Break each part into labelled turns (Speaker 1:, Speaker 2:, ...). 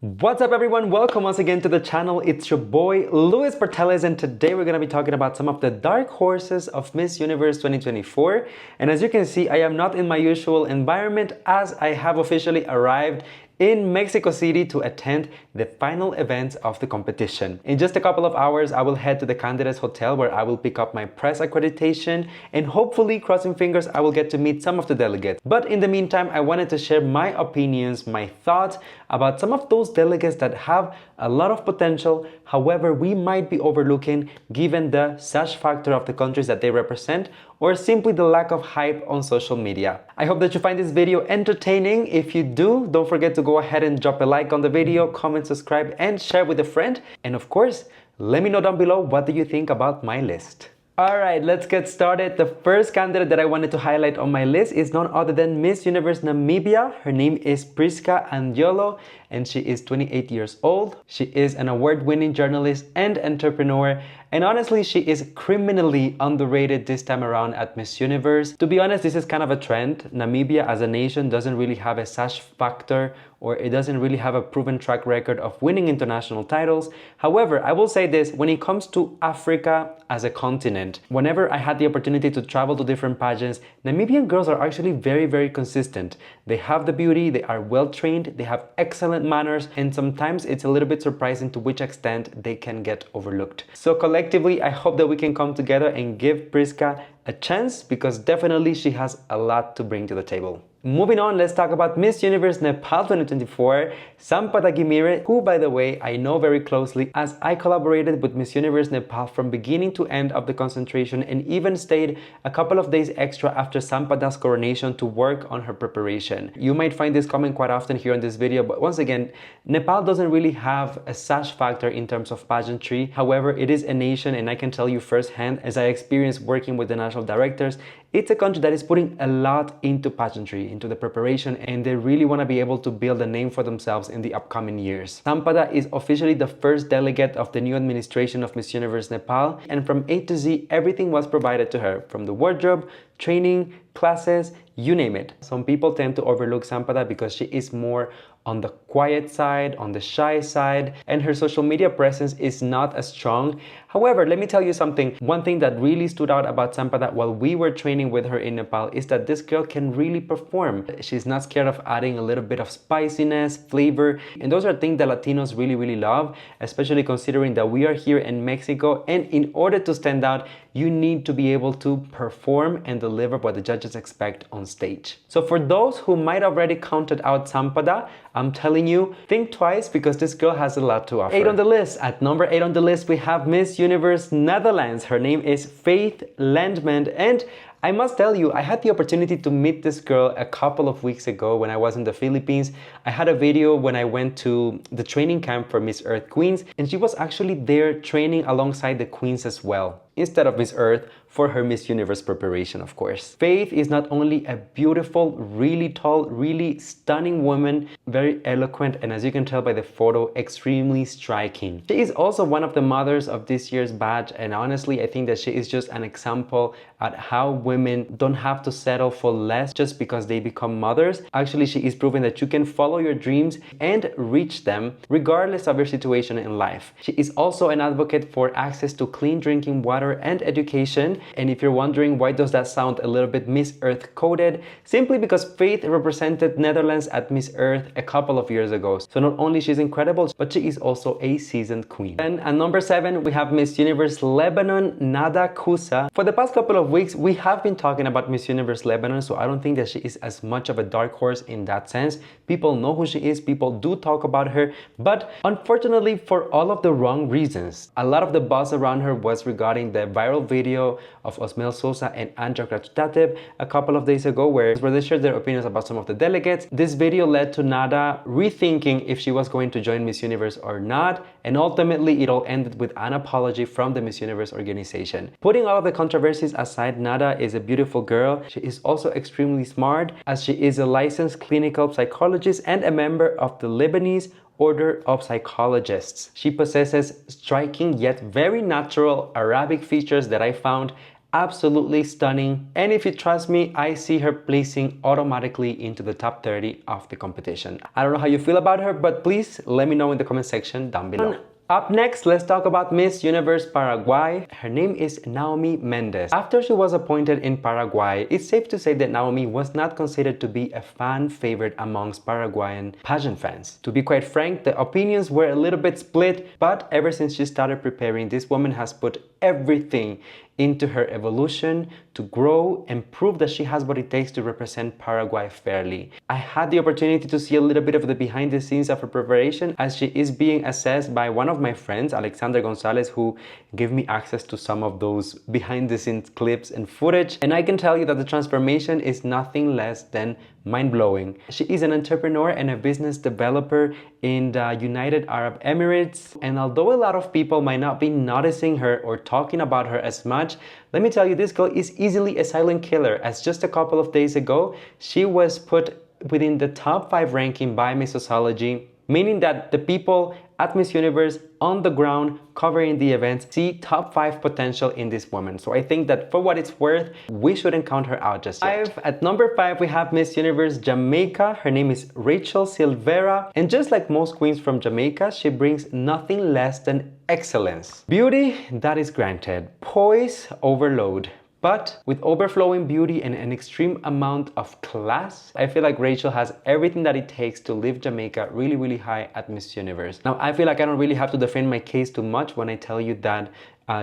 Speaker 1: What's up everyone, welcome once again to the channel. It's your boy Luis Portelles, and today we're going to be talking about some of the dark horses of Miss Universe 2024. And as you can see, I am not in my usual environment as I have officially arrived in Mexico City to attend the final events of the competition. In just a couple of hours, I will head to the candidates hotel where I will pick up my press accreditation, and hopefully, crossing fingers, I will get to meet some of the delegates. But in the meantime, I wanted to share my opinions, my thoughts about some of those delegates that have a lot of potential. However, we might be overlooking given the sash factor of the countries that they represent, or simply the lack of hype on social media. I hope that you find this video entertaining. If you do, don't forget to go ahead and drop a like on the video, comment, subscribe, and share with a friend. And of course, let me know down below what do you think about my list. Alright, let's get started. The first candidate that I wanted to highlight on my list is none other than Miss Universe Namibia. Her name is Prisa Angolo, and she is 28 years old. She is an award-winning journalist and entrepreneur, and honestly, she is criminally underrated this time around at Miss Universe. To be honest, this is kind of a trend. Namibia as a nation doesn't really have a sash factor, or it doesn't really have a proven track record of winning international titles. However, I will say this, when it comes to Africa as a continent, whenever I had the opportunity to travel to different pageants, Namibian girls are actually very consistent. They have the beauty, they are well trained, they have excellent manners, and sometimes it's a little bit surprising to which extent they can get overlooked. So collectively, I hope that we can come together and give Prisa a chance, because definitely she has a lot to bring to the table. Moving on, let's talk about Miss Universe Nepal 2024, Samira, who, by the way, I know very closely as I collaborated with Miss Universe Nepal from beginning to end of the concentration, and even stayed a couple of days extra after Sampada's coronation to work on her preparation. You might find this coming quite often here in this video, but once again, Nepal doesn't really have a sash factor in terms of pageantry. However, it is a nation, and I can tell you firsthand, as I experienced working with the national directors, it's a country that is putting a lot into pageantry, into the preparation, and they really want to be able to build a name for themselves in the upcoming years. Sampada is officially the first delegate of the new administration of Miss Universe Nepal, and from A to Z, everything was provided to her, from the wardrobe, training, classes, you name it. Some people tend to overlook Sampada because she is more on the quiet side, on the shy side, and her social media presence is not as strong. However, let me tell you something. One thing that really stood out about Sampada while we were training with her in Nepal is that this girl can really perform. She's not scared of adding a little bit of spiciness, flavor, and those are things that Latinos really love, especially considering that we are here in Mexico, and in order to stand out, you need to be able to perform and deliver what the judges expect on stage. So for those who might already counted out Sampada, I'm telling you, think twice, because this girl has a lot to offer. At number 8 on the list, we have Miss Universe Netherlands. Her name is Faith Landman, and I must tell you, I had the opportunity to meet this girl a couple of weeks ago when I was in the Philippines. I had a video when I went to the training camp for Miss Earth Queens, and she was actually there training alongside the queens as well, instead of Miss Earth, for her Miss Universe preparation, of course. Faith is not only a beautiful, really tall, really stunning woman, very eloquent, and as you can tell by the photo, extremely striking. She is also one of the mothers of this year's badge, and honestly, I think that she is just an example at how women don't have to settle for less just because they become mothers. Actually, she is proving that you can follow your dreams and reach them regardless of your situation in life. She is also an advocate for access to clean drinking water and education. And if you're wondering why does that sound a little bit Miss Earth coded, simply because Faith represented Netherlands at Miss Earth a couple of years ago. So not only she's incredible, but she is also a seasoned queen. And at number 7, we have Miss Universe Lebanon, Nada Kusa. For the past couple of weeks, we have been talking about Miss Universe Lebanon, so I don't think that she is as much of a dark horse in that sense. People know who she is, people do talk about her, but unfortunately for all of the wrong reasons. A lot of the buzz around her was regarding the viral video of Osmel Sosa and Anja Krachtatev a couple of days ago where they shared their opinions about some of the delegates. This video led to Nada rethinking if she was going to join Miss Universe or not, and ultimately it all ended with an apology from the Miss Universe organization. Putting all of the controversies aside, Nada is a beautiful girl. She is also extremely smart, as she is a licensed clinical psychologist and a member of the Lebanese Order of Psychologists. She possesses striking yet very natural Arabic features that I found absolutely stunning. And if you trust me, I see her placing automatically into the top 30 of the competition. I don't know how you feel about her, but please let me know in the comment section down below. Up next, let's talk about Miss Universe Paraguay. Her name is Naomi Mendez. After she was appointed in Paraguay, it's safe to say that Naomi was not considered to be a fan favorite amongst Paraguayan pageant fans. To be quite frank, the opinions were a little bit split, but ever since she started preparing, this woman has put everything into her evolution to grow and prove that she has what it takes to represent Paraguay fairly. I had the opportunity to see a little bit of the behind the scenes of her preparation as she is being assessed by one of my friends, Alexander Gonzalez, who gave me access to some of those behind the scenes clips and footage. And I can tell you that the transformation is nothing less than mind-blowing. She is an entrepreneur and a business developer in the United Arab Emirates. And although a lot of people might not be noticing her or talking about her as much, let me tell you, this girl is easily a silent killer, as just a couple of days ago, she was put within the top 5 ranking by Miss Sociology, meaning that the people at Miss Universe on the ground covering the events see top 5 potential in this woman. So I think that for what it's worth, we shouldn't count her out just yet. At number 5, we have Miss Universe Jamaica. Her name is Rachel Silvera. And just like most queens from Jamaica, she brings nothing less than excellence. Beauty, that is granted. Poise, overload. But with overflowing beauty and an extreme amount of class, I feel like Rachel has everything that it takes to lift Jamaica really, really high at Miss Universe. Now, I feel like I don't really have to defend my case too much when I tell you that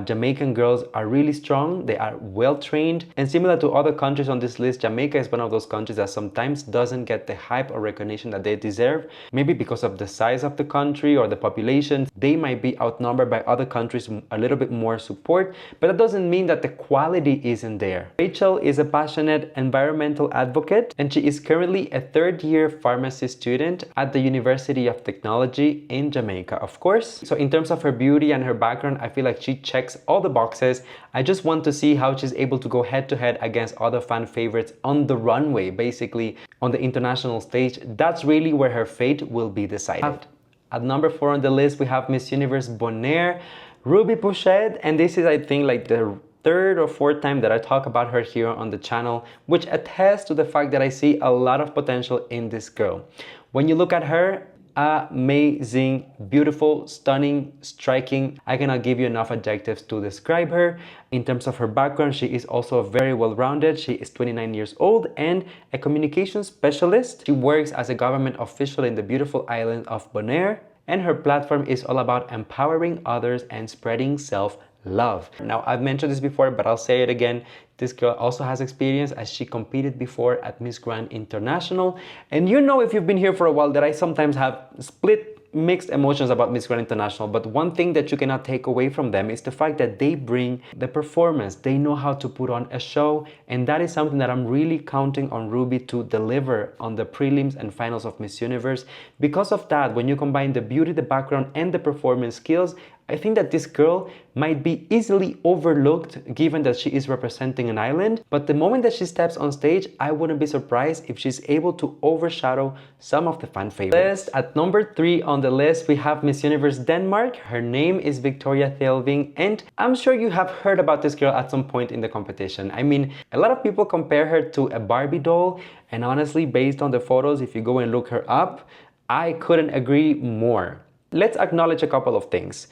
Speaker 1: Jamaican girls are really strong, they are well trained, and similar to other countries on this list, Jamaica is one of those countries that sometimes doesn't get the hype or recognition that they deserve, maybe because of the size of the country or the population. They might be outnumbered by other countries, a little bit more support, but that doesn't mean that the quality isn't there. Rachel is a passionate environmental advocate, and she is currently a 3rd-year pharmacy student at the University of Technology in Jamaica, of course. So in terms of her beauty and her background, I feel like she checks all the boxes. I just want to see how she's able to go head to head against other fan favorites on the runway, basically on the international stage. That's really where her fate will be decided. At number 4 on the list, we have Miss Universe Bonaire, Ruby Pouchet, and this is, I think, like the 3rd or 4th time that I talk about her here on the channel, which attests to the fact that I see a lot of potential in this girl. When you look at her, amazing, beautiful, stunning, striking. I cannot give you enough adjectives to describe her. In terms of her background, she is also very well-rounded. She is 29 years old and a communications specialist. She works as a government official in the beautiful island of Bonaire, and her platform is all about empowering others and spreading self-love. Now, I've mentioned this before, but I'll say it again. This girl also has experience as she competed before at Miss Grand International. And you know, if you've been here for a while, that I sometimes have mixed emotions about Miss Grand International, but one thing that you cannot take away from them is the fact that they bring the performance. They know how to put on a show, and that is something that I'm really counting on Ruby to deliver on the prelims and finals of Miss Universe. Because of that, when you combine the beauty, the background, and the performance skills, I think that this girl might be easily overlooked given that she is representing an island, but the moment that she steps on stage, I wouldn't be surprised if she's able to overshadow some of the fan favorites. At number 3 on the list, we have Miss Universe Denmark. Her name is Victoria Thelving, and I'm sure you have heard about this girl at some point in the competition. I mean, a lot of people compare her to a Barbie doll, and honestly, based on the photos, if you go and look her up, I couldn't agree more. Let's acknowledge a couple of things.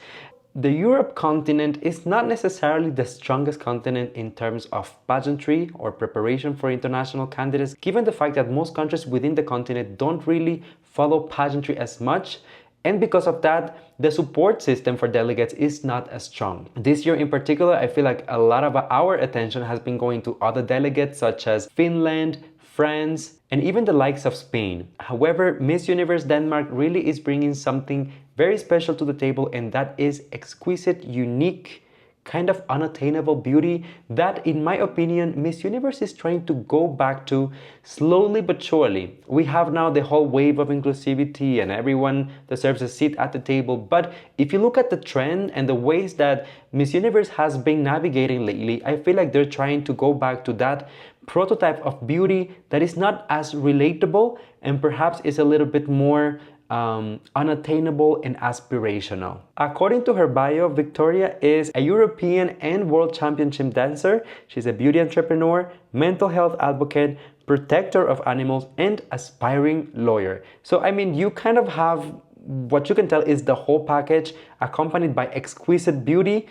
Speaker 1: The Europe continent is not necessarily the strongest continent in terms of pageantry or preparation for international candidates, given the fact that most countries within the continent don't really follow pageantry as much. And because of that, the support system for delegates is not as strong. This year in particular, I feel like a lot of our attention has been going to other delegates such as Finland, France, and even the likes of Spain. However, Miss Universe Denmark really is bringing something very special to the table, and that is exquisite, unique, kind of unattainable beauty that, in my opinion, Miss Universe is trying to go back to slowly but surely. We have now the whole wave of inclusivity and everyone deserves a seat at the table, but if you look at the trend and the ways that Miss Universe has been navigating lately, I feel like they're trying to go back to that prototype of beauty that is not as relatable and perhaps is a little bit more unattainable and aspirational. According to her bio, Victoria is a European and World Championship dancer. She's a beauty entrepreneur, mental health advocate, protector of animals, and aspiring lawyer. So, I mean, you kind of have what you can tell is the whole package, accompanied by exquisite beauty.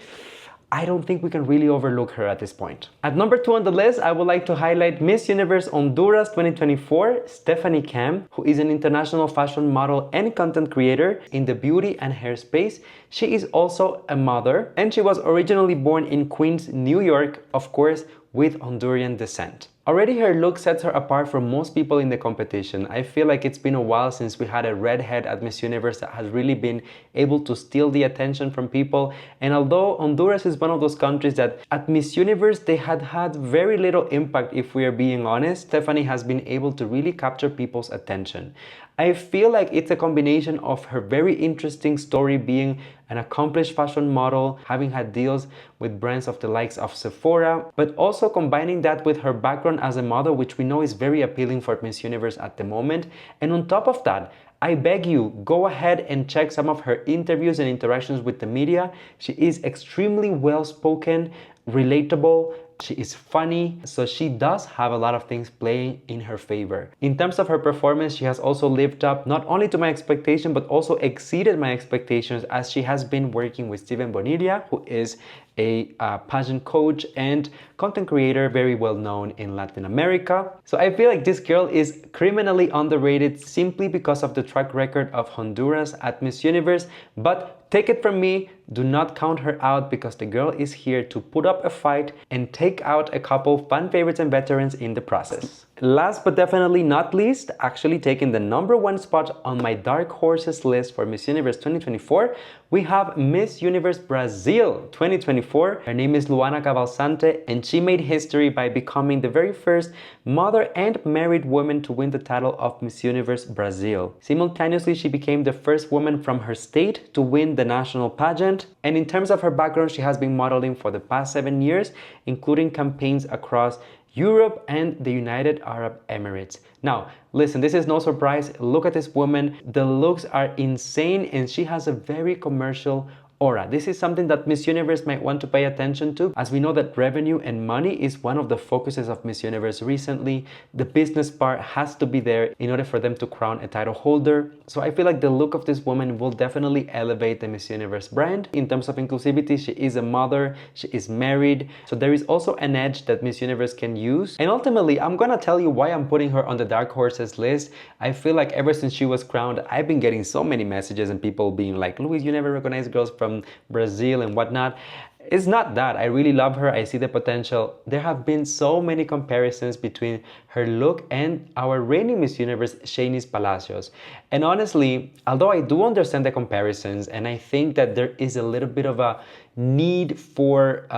Speaker 1: I don't think we can really overlook her at this point. At number 2 on the list, I would like to highlight Miss Universe Honduras 2024, Stephanie Cam, who is an international fashion model and content creator in the beauty and hair space. She is also a mother, and she was originally born in Queens, New York, of course, with Honduran descent. Already her look sets her apart from most people in the competition. I feel like it's been a while since we had a redhead at Miss Universe that has really been able to steal the attention from people. And although Honduras is one of those countries that at Miss Universe they had very little impact, if we are being honest, Stephanie has been able to really capture people's attention. I feel like it's a combination of her very interesting story being an accomplished fashion model, having had deals with brands of the likes of Sephora, but also combining that with her background as a model, which we know is very appealing for Miss Universe at the moment. And on top of that, I beg you, go ahead and check some of her interviews and interactions with the media. She is extremely well-spoken, relatable, she is funny, so she does have a lot of things playing in her favor. In terms of her performance, she has also lived up not only to my expectation, but also exceeded my expectations, as she has been working with Steven Bonilla, who is a pageant coach and content creator very well known in Latin America. So I feel like this girl is criminally underrated simply because of the track record of Honduras at Miss Universe, but take it from me, do not count her out, because the girl is here to put up a fight and take out a couple fan favorites and veterans in the process. Last but definitely not least, actually taking the #1 spot on my dark horses list for Miss Universe 2024, we have Miss Universe Brazil 2024. Her name is Luana Cavalsante, and she made history by becoming the very first mother and married woman to win the title of Miss Universe Brazil. Simultaneously, she became the first woman from her state to win the national pageant. And in terms of her background, she has been modeling for the past 7 years, including campaigns across Europe and the United Arab Emirates. Now, listen, this is no surprise. Look at this woman. The looks are insane, and she has a very commercial aura. This is something that Miss Universe might want to pay attention to, as we know that revenue and money is one of the focuses of Miss Universe recently. The business part has to be there in order for them to crown a title holder. So I feel like the look of this woman will definitely elevate the Miss Universe brand. In terms of inclusivity, she is a mother, she is married, so there is also an edge that Miss Universe can use. And ultimately, I'm gonna tell you why I'm putting her on the dark horses list. I feel like ever since she was crowned, I've been getting so many messages and people being like, Luis, you never recognize girls from Brazil and whatnot. It's not that. I really love her. I see the potential. There have been so many comparisons between her look and our reigning Miss Universe, Shanice Palacios. And honestly, although I do understand the comparisons, and I think that there is a little bit of a need for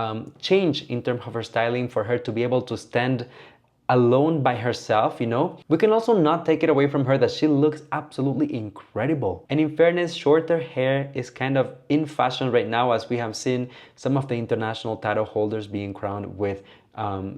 Speaker 1: change in terms of her styling, for her to be able to stand alone by herself, you know, we can also not take it away from her that she looks absolutely incredible. And in fairness, shorter hair is kind of in fashion right now, as we have seen some of the international title holders being crowned with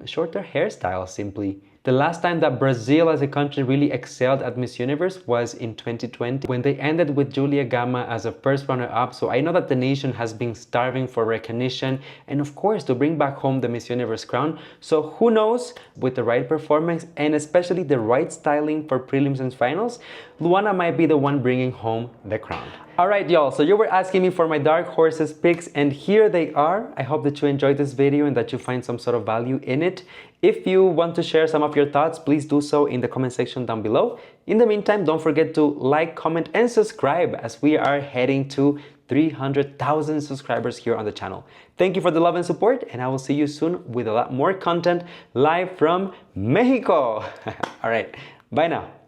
Speaker 1: shorter hairstyles simply. The last time that Brazil as a country really excelled at Miss Universe was in 2020, when they ended with Julia Gama as a first runner-up. So I know that the nation has been starving for recognition and of course to bring back home the Miss Universe crown. So who knows, with the right performance and especially the right styling for prelims and finals, Luana might be the one bringing home the crown. Alright y'all, so you were asking me for my dark horses picks, and here they are. I hope that you enjoyed this video and that you find some sort of value in it. If you want to share some of your thoughts, please do so in the comment section down below. In the meantime, don't forget to like, comment, and subscribe, as we are heading to 300,000 subscribers here on the channel. Thank you for the love and support, and I will see you soon with a lot more content live from Mexico. Alright, bye now.